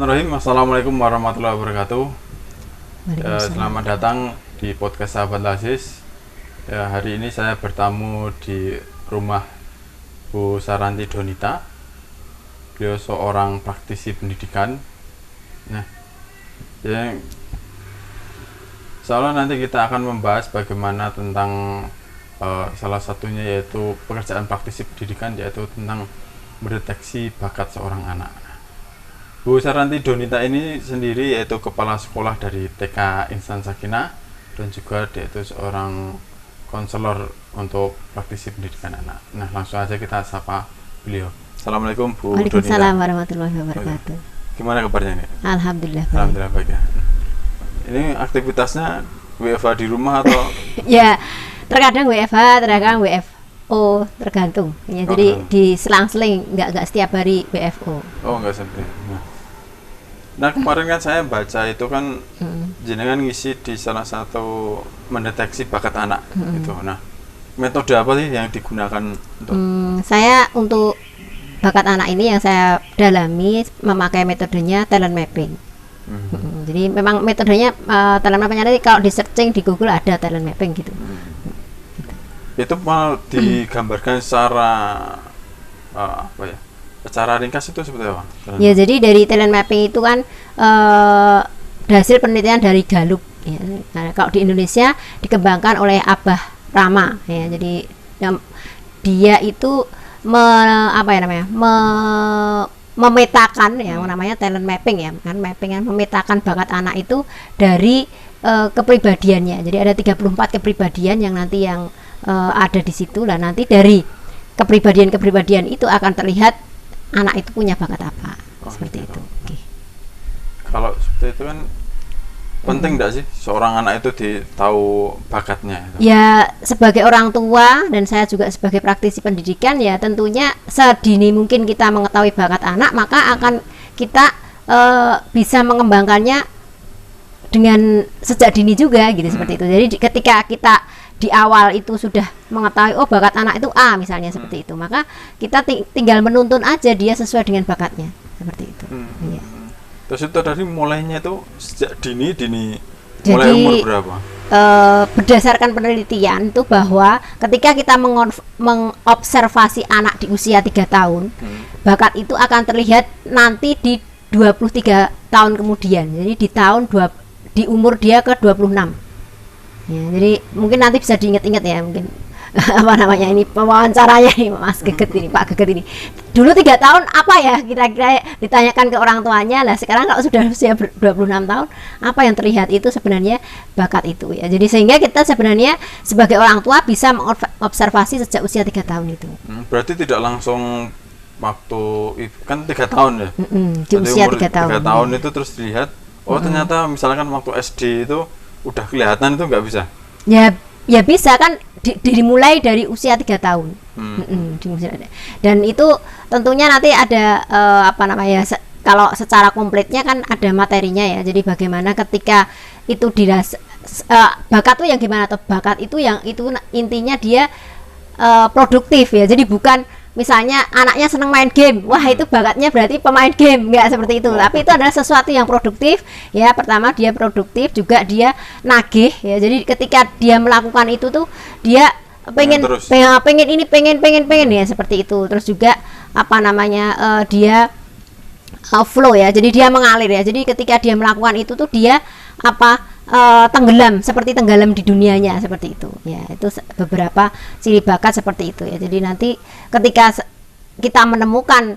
Assalamualaikum warahmatullahi wabarakatuh. Waalaikumsalam. Selamat datang di podcast Sahabat Lasis. Hari ini saya bertamu di rumah Bu Saranti Donita. Beliau seorang praktisi pendidikan. Nah, soalnya nanti kita akan membahas bagaimana tentang salah satunya yaitu pekerjaan praktisi pendidikan, yaitu tentang mendeteksi bakat seorang anak. Bu Saranti Donita ini sendiri yaitu kepala sekolah dari TK Insan Sakinah dan juga dia itu seorang konselor untuk praktisi pendidikan anak. Nah, langsung aja kita sapa beliau. Assalamualaikum Bu Donita. Waalaikumsalam warahmatullahi wabarakatuh. Gimana kabarnya ini? Alhamdulillah. Alhamdulillah baik ya. Ini aktivitasnya WFH di rumah atau? Ya, terkadang WFH, terkadang WFO, tergantung. Ya, jadi diselang-seling, nggak setiap hari WFO. Oh, nggak sampai. Nah, kemarin kan saya baca itu kan jenengan ngisi di salah satu mendeteksi bakat anak gitu. Nah, metode apa sih yang digunakan untuk? Saya untuk bakat anak ini yang saya dalami memakai metodenya talent mapping. Jadi memang metodenya talent mapping nanti kalau di searching di Google ada talent mapping gitu. Itu mau digambarkan secara apa ya? Secara ringkas itu seperti apa? Ya, jadi dari talent mapping itu kan hasil penelitian dari Gallup ya. Nah, kalau di Indonesia dikembangkan oleh Abah Rama ya. Jadi dia itu memetakan ya, namanya talent mapping ya. Kan mapping kan memetakan bakat anak itu dari kepribadiannya. Jadi ada 34 kepribadian yang nanti yang ada di situ lah, nanti dari kepribadian itu akan terlihat anak itu punya bakat apa. Seperti gitu. itu. Okay. Kalau seperti itu kan penting enggak sih seorang anak itu tahu bakatnya itu? Ya, sebagai orang tua dan saya juga sebagai praktisi pendidikan ya tentunya sedini mungkin kita mengetahui bakat anak, maka akan kita bisa mengembangkannya dengan sejak dini juga gitu. Seperti itu. Jadi ketika kita di awal itu sudah mengetahui bakat anak itu A misalnya seperti itu, maka kita tinggal menuntun aja dia sesuai dengan bakatnya seperti itu. Iya. Terus itu dari mulainya itu sejak dini Jadi, mulai umur berapa? Berdasarkan penelitian itu bahwa ketika kita mengobservasi anak di usia 3 tahun, bakat itu akan terlihat nanti di 23 tahun kemudian. Jadi di umur dia ke 26. Ya, jadi mungkin nanti bisa diingat-ingat ya, mungkin apa namanya ini pewawancaranya nih Mas Geget ini, Pak Geget ini. Dulu 3 tahun apa ya kira-kira ditanyakan ke orang tuanya. Lah sekarang kalau sudah usia 26 tahun, apa yang terlihat itu sebenarnya bakat itu ya. Jadi sehingga kita sebenarnya sebagai orang tua bisa mengobservasi sejak usia 3 tahun itu. Berarti tidak langsung waktu kan 3 tahun ya. Di usia 3 tahun. 3 tahun itu terus dilihat, ternyata misalkan waktu SD itu udah kelihatan, itu nggak bisa? Ya bisa kan dimulai dari usia 3 tahun. Dan itu tentunya nanti ada kalau secara komplitnya kan ada materinya ya. Jadi bagaimana ketika itu bakat itu yang gimana, atau bakat itu yang itu intinya dia produktif ya. Jadi bukan misalnya anaknya senang main game, wah itu bakatnya berarti pemain game, nggak seperti itu. Tapi itu adalah sesuatu yang produktif ya. Pertama dia produktif, juga dia nagih ya. Jadi ketika dia melakukan itu tuh dia pengen ya, seperti itu. Terus juga dia flow ya. Jadi dia mengalir ya. Jadi ketika dia melakukan itu tuh dia tenggelam di dunianya seperti itu ya. Itu beberapa ciri bakat seperti itu ya. Jadi nanti ketika kita menemukan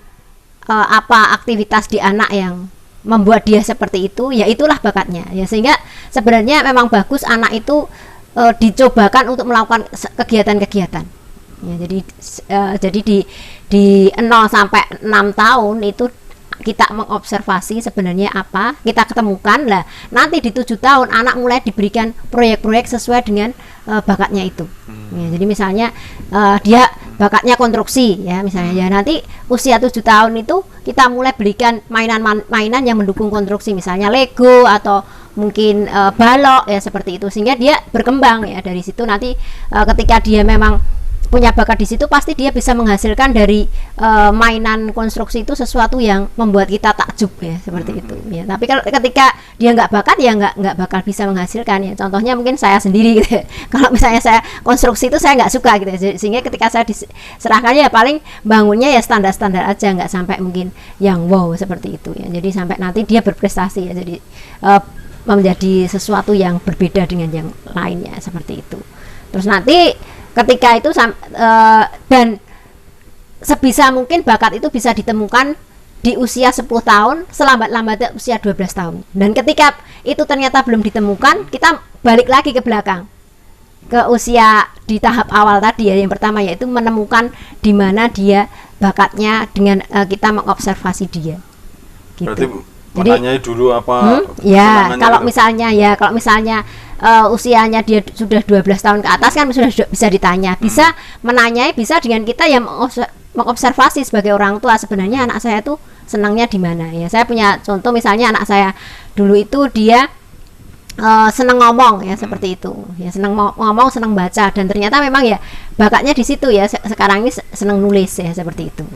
apa aktivitas di anak yang membuat dia seperti itu, ya itulah bakatnya ya. Sehingga sebenarnya memang bagus anak itu dicobakan untuk melakukan kegiatan-kegiatan ya. Jadi di 0 sampai 6 tahun itu kita mengobservasi sebenarnya apa kita ketemukan lah. Nanti di 7 tahun anak mulai diberikan proyek-proyek sesuai dengan bakatnya itu ya. Jadi misalnya dia bakatnya konstruksi ya misalnya ya, nanti usia 7 tahun itu kita mulai berikan mainan yang mendukung konstruksi, misalnya Lego atau mungkin balok ya seperti itu, sehingga dia berkembang ya. Dari situ nanti ketika dia memang punya bakat di situ, pasti dia bisa menghasilkan dari mainan konstruksi itu sesuatu yang membuat kita takjub ya, seperti itu ya. Tapi kalau ketika dia nggak bakat ya nggak bakal bisa menghasilkan ya. Contohnya mungkin saya sendiri gitu ya. Kalau misalnya saya konstruksi itu saya nggak suka gitu ya, sehingga ketika saya diserahkannya ya paling bangunnya ya standar-standar aja, nggak sampai mungkin yang wow seperti itu ya. Jadi sampai nanti dia berprestasi ya, jadi menjadi sesuatu yang berbeda dengan yang lainnya seperti itu. Terus nanti ketika itu dan sebisa mungkin bakat itu bisa ditemukan di usia 10 tahun, selambat-lambatnya usia 12 tahun. Dan ketika itu ternyata belum ditemukan, kita balik lagi ke belakang, ke usia di tahap awal tadi ya, yang pertama yaitu menemukan di mana dia bakatnya dengan kita mengobservasi dia. Gitu. Berarti menanyai dulu apa? Ya, kalau misalnya usianya dia sudah 12 tahun ke atas kan sudah bisa ditanya, bisa menanyai, bisa dengan kita yang mengobservasi sebagai orang tua, sebenarnya anak saya tuh senangnya di mana ya. Saya punya contoh, misalnya anak saya dulu itu dia senang ngomong ya, seperti itu ya, senang ngomong, senang baca, dan ternyata memang ya bakatnya di situ ya. Sekarang ini senang nulis ya, seperti itu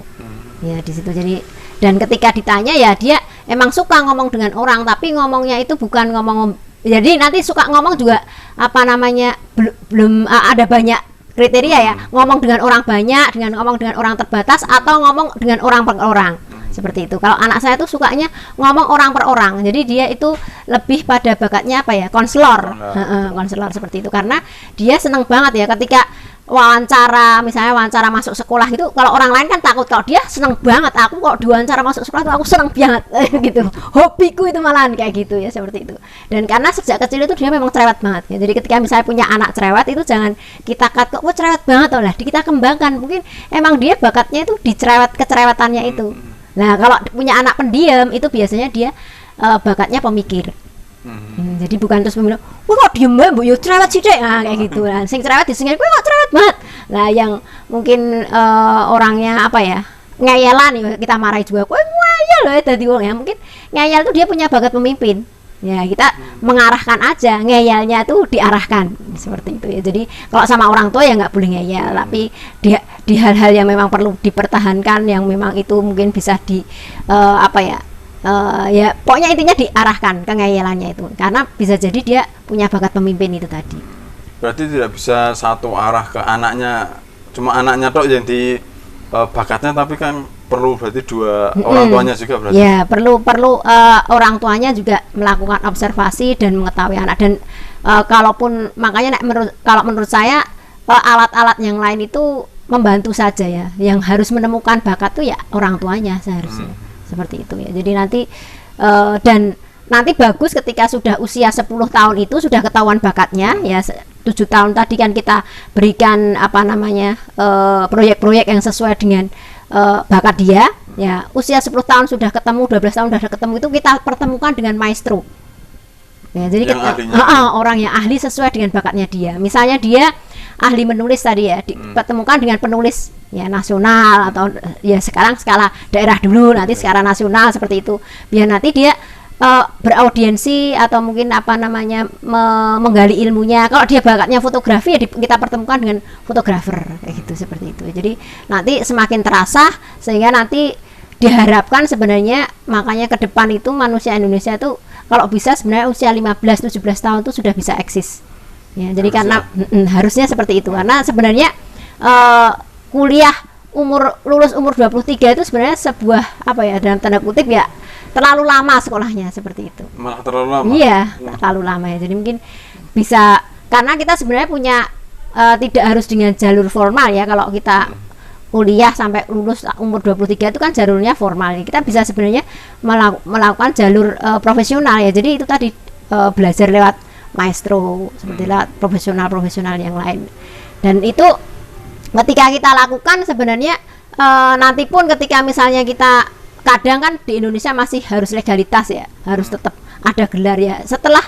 ya, di situ. Jadi dan ketika ditanya ya dia emang suka ngomong dengan orang, tapi ngomongnya itu bukan ngomong, jadi nanti suka ngomong juga apa namanya, belum ada banyak kriteria ya, ngomong dengan orang banyak, dengan ngomong dengan orang terbatas, atau ngomong dengan orang per orang, seperti itu. Kalau anak saya tuh sukanya ngomong orang per orang, jadi dia itu lebih pada bakatnya apa ya, konselor, konselor seperti itu, karena dia seneng banget ya ketika misalnya wawancara masuk sekolah gitu. Kalau orang lain kan takut, kalau dia seneng banget. Aku kalau diwawancara masuk sekolah tuh aku seneng banget gitu, hobiku itu malahan kayak gitu ya, seperti itu. Dan karena sejak kecil itu dia memang cerewet banget ya, jadi ketika misalnya punya anak cerewet itu jangan kita kok cerewet banget lah, kita kembangkan, mungkin emang dia bakatnya itu di kecerewetannya itu. Nah kalau punya anak pendiam itu biasanya dia bakatnya pemikir. Jadi bukan terus bilang, wah kok diem banget, bu, yuk cerewet sih deh, kayak gitu. Nah, sing cerewet disengir, wah kok cerewet banget. Nah, yang mungkin orangnya apa ya, ngayalan nih, kita marahi juga, wah ngayal loh, tadi wong ya, mungkin ngayal tuh dia punya bakat pemimpin. Ya kita mengarahkan aja, ngeyalnya tuh diarahkan seperti itu ya. Jadi kalau sama orang tua ya nggak boleh ngeyel, tapi di hal-hal yang memang perlu dipertahankan, yang memang itu mungkin bisa ya pokoknya intinya diarahkan ke ngeyelannya itu, karena bisa jadi dia punya bakat pemimpin itu tadi. Berarti tidak bisa satu arah ke anaknya, cuma anaknya tok yang di bakatnya, tapi kan perlu berarti dua orang tuanya juga berarti. Ya perlu orang tuanya juga melakukan observasi dan mengetahui anak. Dan kalaupun makanya kalau menurut saya alat-alat yang lain itu membantu saja ya, yang harus menemukan bakat tuh ya orang tuanya seharusnya. Seperti itu ya. Jadi nanti dan nanti bagus ketika sudah usia 10 tahun itu sudah ketahuan bakatnya ya. 7 tahun tadi kan kita berikan apa namanya proyek-proyek yang sesuai dengan bakat dia ya. Usia 10 tahun sudah ketemu, 12 tahun sudah ketemu, itu kita pertemukan dengan maestro ya. Jadi orang yang ahli sesuai dengan bakatnya dia. Misalnya dia ahli menulis tadi ya, dipertemukan dengan penulis ya nasional, atau ya sekarang skala daerah dulu, nanti skala nasional, seperti itu. Biar nanti dia beraudiensi atau mungkin apa namanya menggali ilmunya. Kalau dia bakatnya fotografi ya kita pertemukan dengan fotografer kayak gitu, seperti itu. Jadi nanti semakin terasa, sehingga nanti diharapkan sebenarnya, makanya ke depan itu manusia Indonesia itu kalau bisa sebenarnya usia 15-17 tahun itu sudah bisa eksis ya. Jadi karena harusnya seperti itu, karena sebenarnya kuliah lulus umur 23 itu sebenarnya sebuah apa ya, dalam tanda kutip ya, terlalu lama sekolahnya, seperti itu. Malah terlalu lama. Iya, terlalu lama ya. Jadi mungkin bisa, karena kita sebenarnya punya tidak harus dengan jalur formal ya. Kalau kita kuliah sampai lulus umur 23 itu kan jalurnya formal. Kita bisa sebenarnya melakukan jalur profesional ya. Jadi itu tadi belajar lewat maestro, seperti lewat profesional yang lain. Dan itu ketika kita lakukan sebenarnya nanti pun ketika misalnya kita, kadang kan di Indonesia masih harus legalitas ya, harus tetap ada gelar ya. Setelah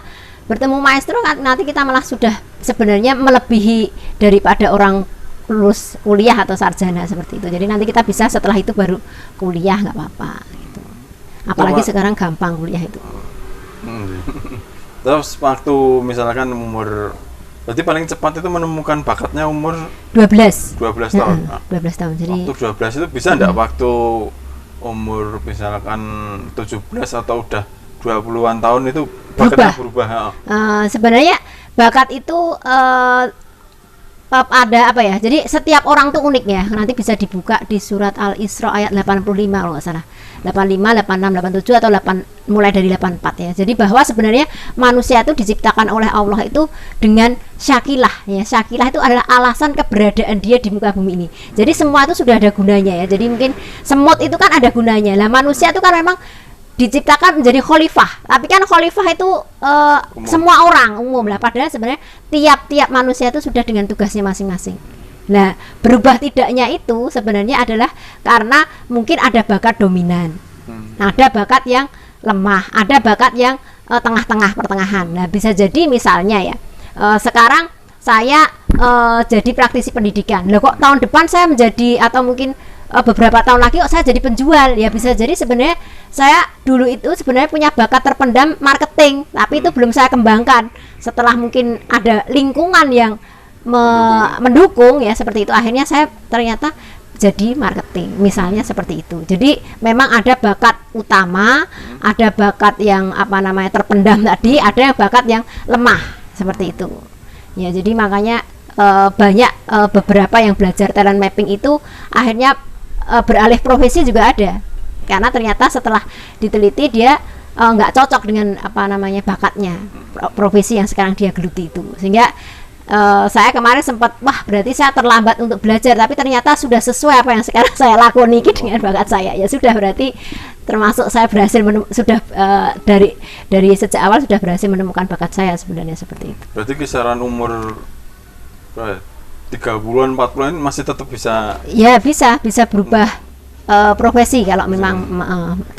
bertemu maestro kan nanti kita malah sudah sebenarnya melebihi daripada orang lulus kuliah atau sarjana, seperti itu. Jadi nanti kita bisa setelah itu baru kuliah, nggak apa-apa gitu. Apalagi sekarang gampang kuliah itu. Terus waktu misalkan umur Berarti paling cepat itu menemukan bakatnya umur 12 tahun. Heeh, 12 tahun. Jadi Waktu 12 itu bisa enggak waktu umur misalkan 17 atau udah 20-an tahun itu bakatnya berubah? sebenarnya bakat itu ada apa ya? Jadi setiap orang tuh unik ya. Nanti bisa dibuka di surat Al-Isra ayat 85 kalau nggak salah. 85, 86, 87 atau 8 mulai dari 84 ya. Jadi bahwa sebenarnya manusia itu diciptakan oleh Allah itu dengan syakilah ya. Syakilah itu adalah alasan keberadaan dia di muka bumi ini. Jadi semua itu sudah ada gunanya ya. Jadi mungkin semut itu kan ada gunanya. Lah manusia itu kan memang diciptakan menjadi khalifah, tapi kan khalifah itu semua orang umum lah, padahal sebenarnya tiap-tiap manusia itu sudah dengan tugasnya masing-masing. Nah, berubah tidaknya itu sebenarnya adalah karena mungkin ada bakat dominan, ada bakat yang lemah, ada bakat yang tengah-tengah pertengahan. Nah, bisa jadi misalnya ya, sekarang saya jadi praktisi pendidikan, loh kok tahun depan saya menjadi, atau mungkin beberapa tahun lagi kok saya jadi penjual, ya bisa jadi sebenarnya saya dulu itu sebenarnya punya bakat terpendam marketing, tapi itu belum saya kembangkan. Setelah mungkin ada lingkungan yang mendukung ya seperti itu, akhirnya saya ternyata jadi marketing, misalnya seperti itu. Jadi memang ada bakat utama, ada bakat yang apa namanya terpendam tadi, ada yang bakat yang lemah seperti itu. Ya jadi makanya banyak beberapa yang belajar talent mapping itu akhirnya beralih profesi juga ada, karena ternyata setelah diteliti dia nggak cocok dengan apa namanya bakatnya, profesi yang sekarang dia geluti itu. Sehingga saya kemarin sempat berarti saya terlambat untuk belajar, tapi ternyata sudah sesuai apa yang sekarang saya lakoni dengan bakat saya. Ya sudah, berarti termasuk saya berhasil sudah dari sejak awal sudah berhasil menemukan bakat saya sebenarnya seperti itu. Berarti kisaran umur 30-an, 40-an masih tetap bisa? Ya bisa berubah profesi kalau memang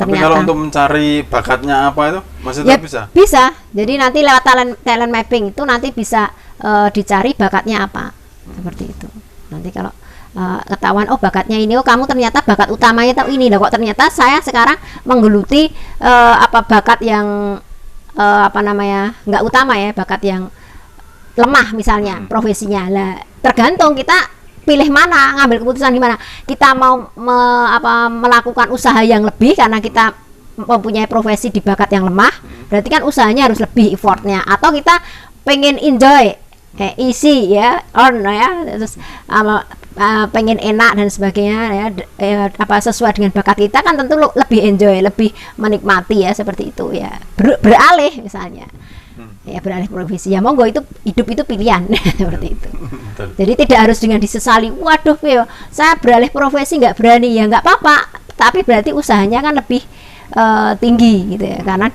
ternyata. Tapi kalau untuk mencari bakatnya apa itu masih tetap bisa? Bisa. Jadi nanti lewat talent mapping itu nanti bisa dicari bakatnya apa, seperti itu. Nanti kalau ketahuan bakatnya ini, kamu ternyata bakat utamanya itu ini, kok ternyata saya sekarang menggeluti bakat yang apa namanya nggak utama ya, bakat yang lemah misalnya profesinya. Lah tergantung kita pilih mana, ngambil keputusan di mana. Kita mau melakukan usaha yang lebih karena kita mempunyai profesi di bakat yang lemah, berarti kan usahanya harus lebih effortnya. Atau kita pengen enjoy, easy ya, on ya, terus pengen enak dan sebagainya ya, sesuai dengan bakat kita kan tentu lebih enjoy, lebih menikmati ya, seperti itu ya. Beralih misalnya. Ya beralih profesi ya monggo, itu hidup itu pilihan seperti itu. Jadi tidak harus dengan disesali, waduh saya beralih profesi nggak berani, ya nggak apa-apa, tapi berarti usahanya kan lebih tinggi gitu ya, karena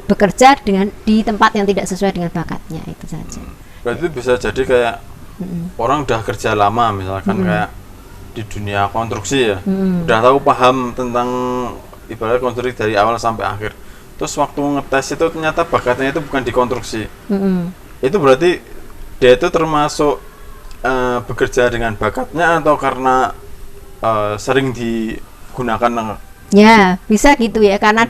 bekerja di tempat yang tidak sesuai dengan bakatnya, itu saja. Berarti bisa jadi kayak orang udah kerja lama misalkan kayak di dunia konstruksi ya, udah tahu paham tentang ibarat konstruksi dari awal sampai akhir. Terus waktu ngetes itu ternyata bakatnya itu bukan di konstruksi. Itu berarti dia itu termasuk bekerja dengan bakatnya atau karena sering digunakan? Ya bisa gitu ya, karena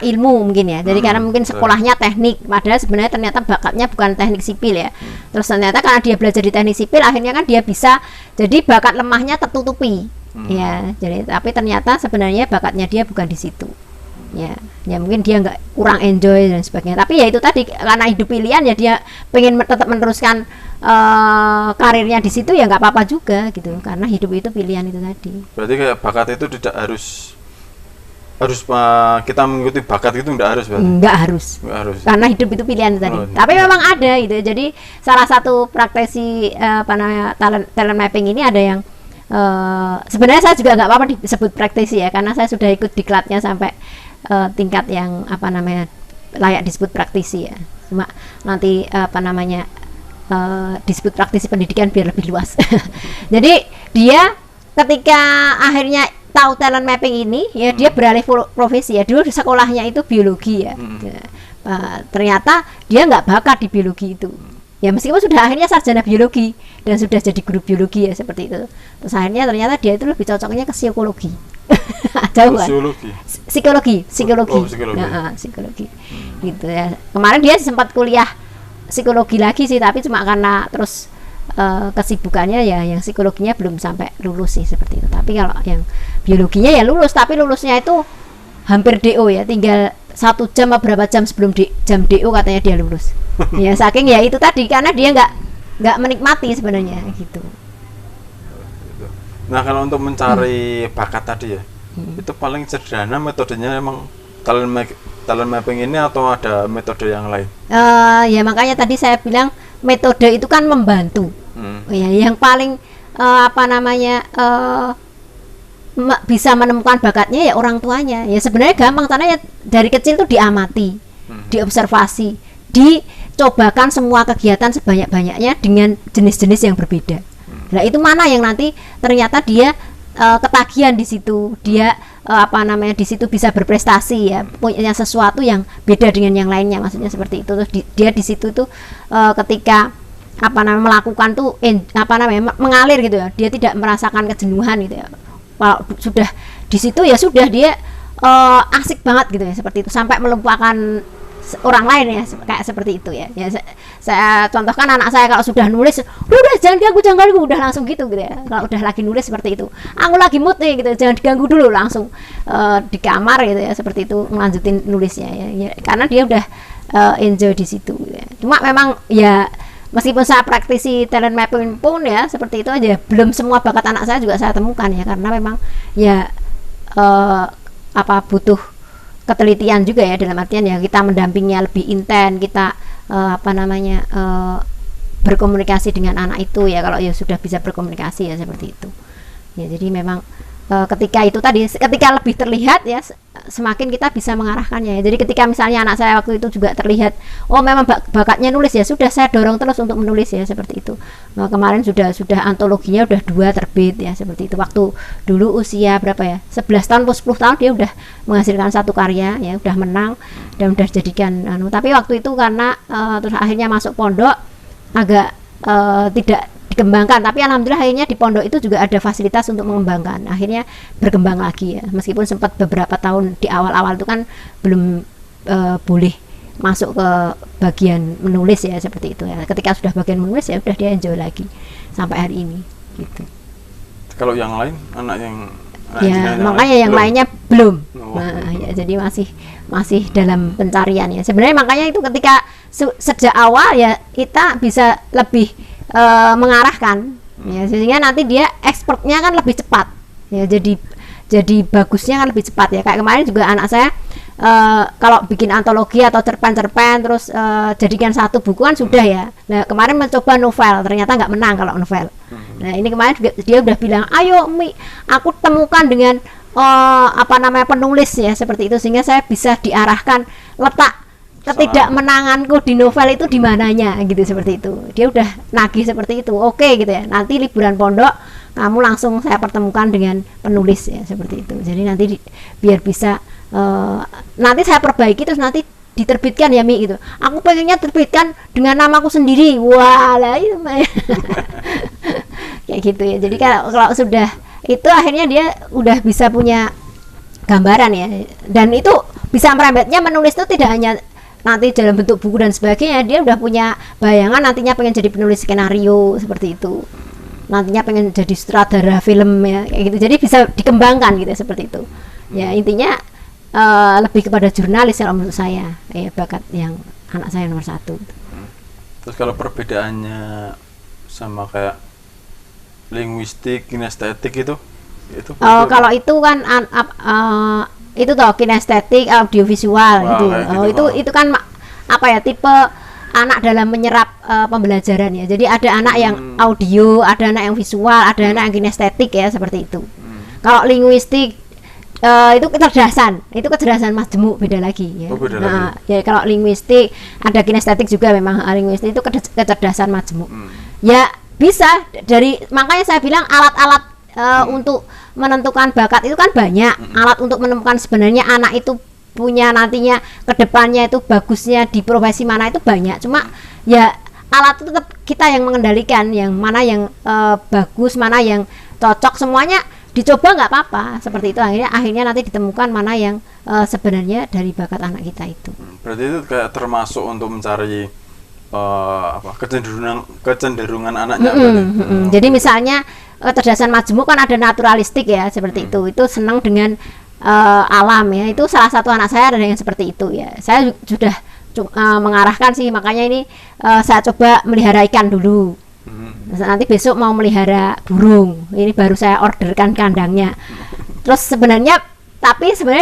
ilmu mungkin ya. Jadi karena mungkin sekolahnya teknik, padahal sebenarnya ternyata bakatnya bukan teknik sipil ya. Terus ternyata karena dia belajar di teknik sipil, akhirnya kan dia bisa, jadi bakat lemahnya tertutupi. Ya, jadi tapi ternyata sebenarnya bakatnya dia bukan di situ. Ya mungkin dia kurang enjoy dan sebagainya, tapi ya itu tadi, karena hidup pilihan ya, dia pengen tetap meneruskan karirnya di situ, ya nggak apa-apa juga gitu, karena hidup itu pilihan itu tadi. Berarti kayak bakat itu tidak harus kita mengikuti bakat itu, nggak harus berarti? Nggak harus, karena hidup itu pilihan itu tadi. Tapi memang ada gitu. Jadi salah satu praktisi talent mapping ini ada yang sebenarnya saya juga nggak apa-apa disebut praktisi ya, karena saya sudah ikut diklatnya sampai tingkat yang layak disebut praktisi ya. Cuma nanti disebut praktisi pendidikan biar lebih luas. Jadi dia ketika akhirnya tahu talent mapping ini ya, dia beralih profesi ya. Dulu sekolahnya itu biologi ya. Ternyata dia nggak bakat di biologi itu. Ya meskipun sudah akhirnya sarjana biologi dan sudah jadi guru biologi ya, seperti itu. Terus akhirnya ternyata dia itu lebih cocoknya ke psikologi. Jauh kan? Psikologi. Nah, psikologi. Gitu ya. Kemarin dia sempat kuliah psikologi lagi sih, tapi cuma karena terus kesibukannya ya yang psikologinya belum sampai lulus sih seperti itu. Tapi kalau yang biologinya ya lulus, tapi lulusnya itu hampir DO ya, tinggal 1 jam atau berapa jam sebelum jam DO katanya dia lulus. Ya saking ya itu tadi, karena dia nggak menikmati sebenarnya gitu. Nah kalau untuk mencari bakat tadi ya, itu paling sederhana metodenya emang talent mapping ini atau ada metode yang lain? Ya makanya tadi saya bilang metode itu kan membantu. Ya, yang paling bisa menemukan bakatnya ya orang tuanya. Ya sebenarnya gampang, karena ya dari kecil tuh diamati, diobservasi, dicobakan semua kegiatan sebanyak-banyaknya dengan jenis-jenis yang berbeda. Nah itu mana yang nanti ternyata dia ketagihan di situ, dia di situ bisa berprestasi ya, punya sesuatu yang beda dengan yang lainnya, maksudnya seperti itu. Terus dia di situ tuh ketika melakukan tuh mengalir gitu ya, dia tidak merasakan kejenuhan gitu ya. Kalau sudah di situ ya sudah dia asik banget gitu ya, seperti itu, sampai melupakan orang lain ya, kayak seperti itu ya. Ya saya contohkan anak saya kalau sudah nulis, udah jangan ganggu, udah langsung gitu ya. Kalau udah lagi nulis seperti itu, aku lagi mood nih gitu, jangan diganggu dulu, langsung di kamar gitu ya, seperti itu melanjutin nulisnya ya, karena dia udah enjoy di situ gitu ya. Cuma memang ya meskipun saya praktisi talent mapping pun ya seperti itu aja, belum semua bakat anak saya juga saya temukan ya, karena memang ya butuh ketelitian juga ya, dalam artian ya kita mendampingnya lebih intens, kita berkomunikasi dengan anak itu ya, kalau ya sudah bisa berkomunikasi ya seperti itu ya. Jadi memang ketika lebih terlihat ya, semakin kita bisa mengarahkannya ya. Jadi ketika misalnya anak saya waktu itu juga terlihat, oh memang bakatnya nulis, ya sudah saya dorong terus untuk menulis ya, seperti itu. Nah, kemarin sudah antologinya udah 2 terbit ya, seperti itu. Waktu dulu usia berapa ya, 11 tahun atau 10 tahun dia udah menghasilkan 1 karya ya, udah menang dan udah jadikan tapi waktu itu karena terus akhirnya masuk pondok agak tidak dikembangkan, tapi alhamdulillah akhirnya di pondok itu juga ada fasilitas untuk mengembangkan, akhirnya berkembang lagi ya, meskipun sempat beberapa tahun di awal-awal itu kan belum boleh masuk ke bagian menulis ya, seperti itu ya. Ketika sudah bagian menulis ya udah dia enjoy lagi sampai hari ini gitu. Kalau yang lain anak ya makanya yang lainnya belum. Nah, ya, jadi masih dalam pencarian ya. Sebenarnya makanya itu ketika sejak awal ya kita bisa lebih mengarahkan ya, sehingga nanti dia expertnya kan lebih cepat ya, jadi bagusnya kan lebih cepat ya. Kayak kemarin juga anak saya kalau bikin antologi atau cerpen terus jadikan 1 buku kan sudah ya. Nah kemarin mencoba novel, ternyata nggak menang kalau novel. Nah ini kemarin juga dia udah bilang, ayo Mi, aku temukan dengan penulis ya, seperti itu, sehingga saya bisa diarahkan letak ketidakmenanganku di novel itu di mananya gitu, seperti itu. Dia udah nagih seperti itu. Oke gitu ya, nanti liburan pondok kamu langsung saya pertemukan dengan penulis ya, seperti itu. Jadi nanti biar bisa nanti saya perbaiki, terus nanti diterbitkan ya Mi gitu. Aku pengennya terbitkan dengan namaku sendiri. Wah lah itu kayak gitu ya. Jadi kalau sudah itu akhirnya dia udah bisa punya gambaran ya, dan itu bisa merembetnya menulis itu tidak hanya nanti dalam bentuk buku dan sebagainya, dia udah punya bayangan nantinya pengen jadi penulis skenario seperti itu, nantinya pengen jadi sutradara film ya, kayak gitu. Jadi bisa dikembangkan gitu seperti itu ya. Intinya lebih kepada jurnalis kalau menurut saya ya, bakat yang anak saya nomor 1. Terus kalau perbedaannya sama kayak linguistik, kinestetik itu kalau itu kan itu toh kinestetik, audiovisual gitu. Itu kan tipe anak dalam menyerap pembelajaran ya. Jadi ada anak yang audio, ada anak yang visual, ada anak yang kinestetik ya, seperti itu. Kalau linguistik itu kecerdasan majemuk, beda lagi ya. Ya kalau linguistik ada kinestetik juga, memang linguistik itu kecerdasan majemuk. Ya bisa, makanya saya bilang alat-alat untuk menentukan bakat itu kan banyak. Alat untuk menemukan sebenarnya anak itu punya nantinya kedepannya itu bagusnya di profesi mana itu banyak. Cuma ya alat itu tetap kita yang mengendalikan, yang mana yang bagus, mana yang cocok, semuanya dicoba nggak apa-apa, seperti itu. Akhirnya nanti ditemukan mana yang sebenarnya dari bakat anak kita itu. Berarti itu kayak termasuk untuk mencari kecenderungan anaknya berarti. Jadi misalnya kecerdasan majemuk kan ada naturalistik ya seperti itu senang dengan alam ya, itu salah satu anak saya ada yang seperti itu ya. Saya sudah mengarahkan sih, makanya ini saya coba melihara ikan dulu. Nanti besok mau melihara burung, ini baru saya orderkan kandangnya. Terus sebenarnya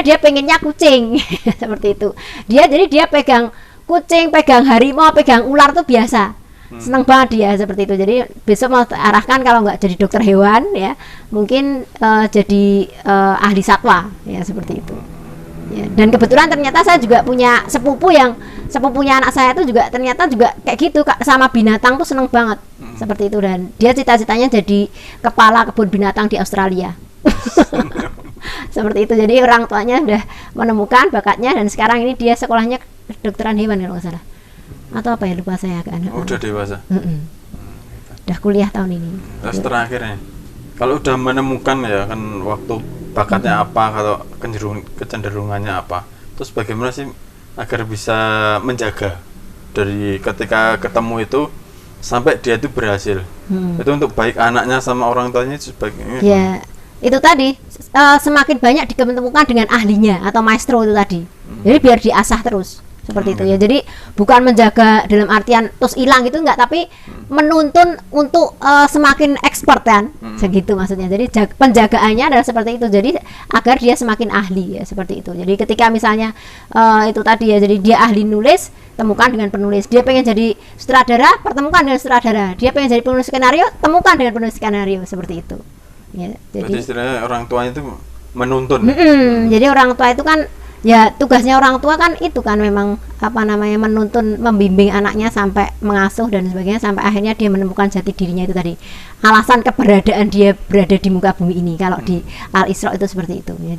dia pengennya kucing seperti itu. Jadi dia pegang kucing, pegang harimau, pegang ular tuh biasa. Senang banget dia seperti itu. Jadi besok mau arahkan kalau nggak jadi dokter hewan ya, mungkin jadi ahli satwa ya seperti itu. Ya, dan kebetulan ternyata saya juga punya sepupunya anak saya itu juga ternyata juga kayak gitu, sama binatang tuh seneng banget seperti itu, dan dia cita-citanya jadi kepala kebun binatang di Australia. Seperti itu. Jadi orang tuanya sudah menemukan bakatnya dan sekarang ini dia sekolahnya kedokteran hewan kalau nggak salah, atau apa ya, lupa saya agak udah dewasa. Udah kuliah tahun ini. Terus terakhir nih, kalau udah menemukan ya kan waktu bakatnya apa atau kecenderungannya apa, terus bagaimana sih agar bisa menjaga dari ketika ketemu itu sampai dia itu berhasil, itu untuk baik anaknya sama orang tuanya sebagainya. Ya itu tadi semakin banyak ditemukan dengan ahlinya atau maestro itu tadi, jadi biar diasah terus seperti itu ya. Jadi bukan menjaga dalam artian terus hilang gitu enggak, tapi menuntun untuk semakin expert kan, segitu maksudnya. Jadi penjagaannya adalah seperti itu, jadi agar dia semakin ahli ya seperti itu. Jadi ketika misalnya itu tadi ya, jadi dia ahli nulis, temukan dengan penulis. Dia pengen jadi sutradara, pertemukan dengan sutradara. Dia pengen jadi penulis skenario, temukan dengan penulis skenario, seperti itu ya. Jadi istilahnya orang tua itu menuntun. Jadi orang tua itu kan ya, tugasnya orang tua kan itu kan memang menuntun, membimbing anaknya sampai mengasuh dan sebagainya, sampai akhirnya dia menemukan jati dirinya itu tadi, alasan keberadaan dia berada di muka bumi ini. Kalau di Al-Isra itu seperti itu ya.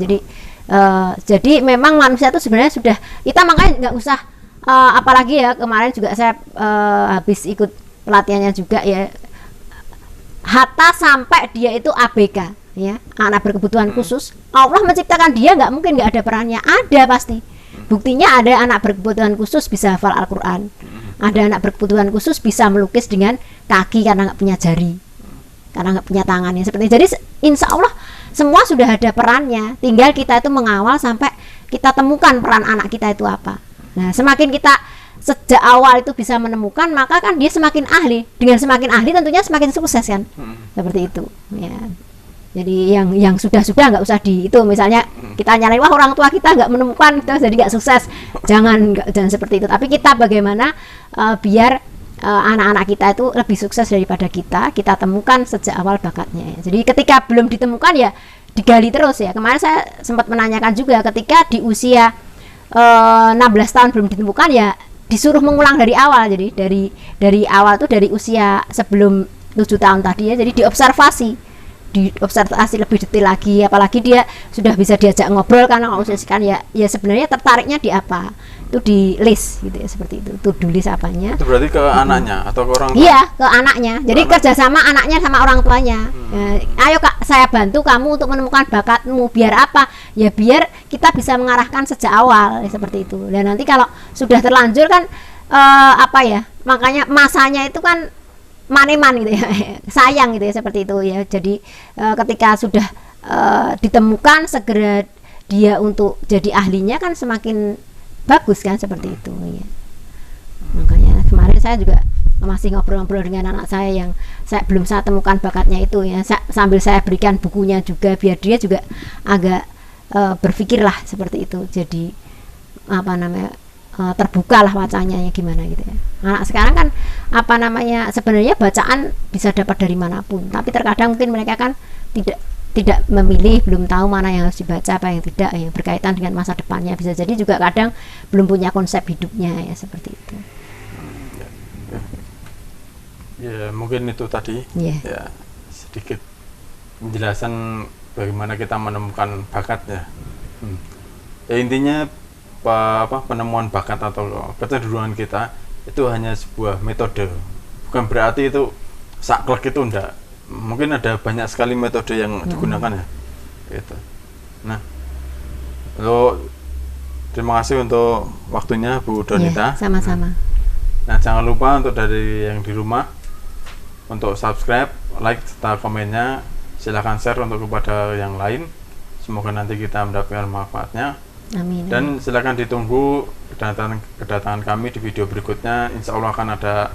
Jadi memang manusia itu sebenarnya sudah, kita makanya nggak usah apalagi ya, kemarin juga saya habis ikut pelatihannya juga ya, hatta sampai dia itu ABK ya, anak berkebutuhan khusus, Allah menciptakan dia, nggak mungkin nggak ada perannya, ada pasti. Buktinya ada anak berkebutuhan khusus bisa hafal Al-Quran, ada anak berkebutuhan khusus bisa melukis dengan kaki karena nggak punya jari, karena nggak punya tangannya seperti itu. Jadi insya Allah semua sudah ada perannya, tinggal kita itu mengawal sampai kita temukan peran anak kita itu apa. Nah, semakin kita sejak awal itu bisa menemukan, maka kan dia semakin ahli. Dengan semakin ahli tentunya semakin sukses kan, seperti itu ya. Jadi yang sudah nggak usah di itu, misalnya kita nyalain wah orang tua kita nggak menemukan, kita jadi nggak sukses, jangan seperti itu. Tapi kita bagaimana biar anak-anak kita itu lebih sukses daripada kita temukan sejak awal bakatnya ya. Jadi ketika belum ditemukan ya digali terus ya. Kemarin saya sempat menanyakan juga, ketika di usia 16 tahun belum ditemukan ya disuruh mengulang dari awal. Jadi dari awal tuh, dari usia sebelum 7 tahun tadi ya, jadi diobservasi lebih detail lagi, apalagi dia sudah bisa diajak ngobrol karena kalau usia sekian ya sebenarnya tertariknya di apa, itu di list gitu ya, seperti itu to-do list apanya. Itu berarti ke anaknya atau ke orang tua? Iya, ke anaknya. Jadi kerjasama anaknya sama orang tuanya. Ayo Kak, saya bantu kamu untuk menemukan bakatmu, biar apa? Ya biar kita bisa mengarahkan sejak awal ya, seperti itu. Dan nanti kalau sudah terlanjur kan makanya masanya itu kan maneman gitu ya, sayang gitu ya, seperti itu ya. Jadi ketika sudah ditemukan, segera dia untuk jadi ahlinya kan semakin bagus kan, seperti itu ya. Makanya kemarin saya juga masih ngobrol-ngobrol dengan anak saya yang belum saya temukan bakatnya itu ya, sambil saya berikan bukunya juga biar dia juga agak berpikirlah seperti itu. Jadi terbuka lah wacanya ya, gimana gitu ya. Anak sekarang kan sebenarnya bacaan bisa dapat dari manapun, tapi terkadang mungkin mereka kan tidak memilih, belum tahu mana yang harus dibaca, apa yang tidak, yang berkaitan dengan masa depannya. Bisa jadi juga kadang belum punya konsep hidupnya ya, seperti itu. Ya mungkin itu tadi ya sedikit penjelasan bagaimana kita menemukan bakatnya. Ya intinya penemuan bakat atau kecenderungan kita itu hanya sebuah metode, bukan berarti itu saklek itu enggak. Mungkin ada banyak sekali metode yang digunakan ya gitu. Nah, terima kasih untuk waktunya Bu Donita. Sama-sama. Nah, jangan lupa untuk dari yang di rumah untuk subscribe, like, serta komennya. Silahkan share untuk kepada yang lain. Semoga nanti kita mendapatkan manfaatnya. Amin. Dan silakan ditunggu kedatangan kami di video berikutnya. Insya Allah akan ada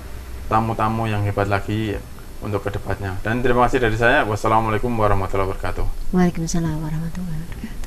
tamu-tamu yang hebat lagi untuk kedepannya. Dan terima kasih dari saya. Wassalamualaikum warahmatullahi wabarakatuh. Waalaikumsalam warahmatullahi wabarakatuh.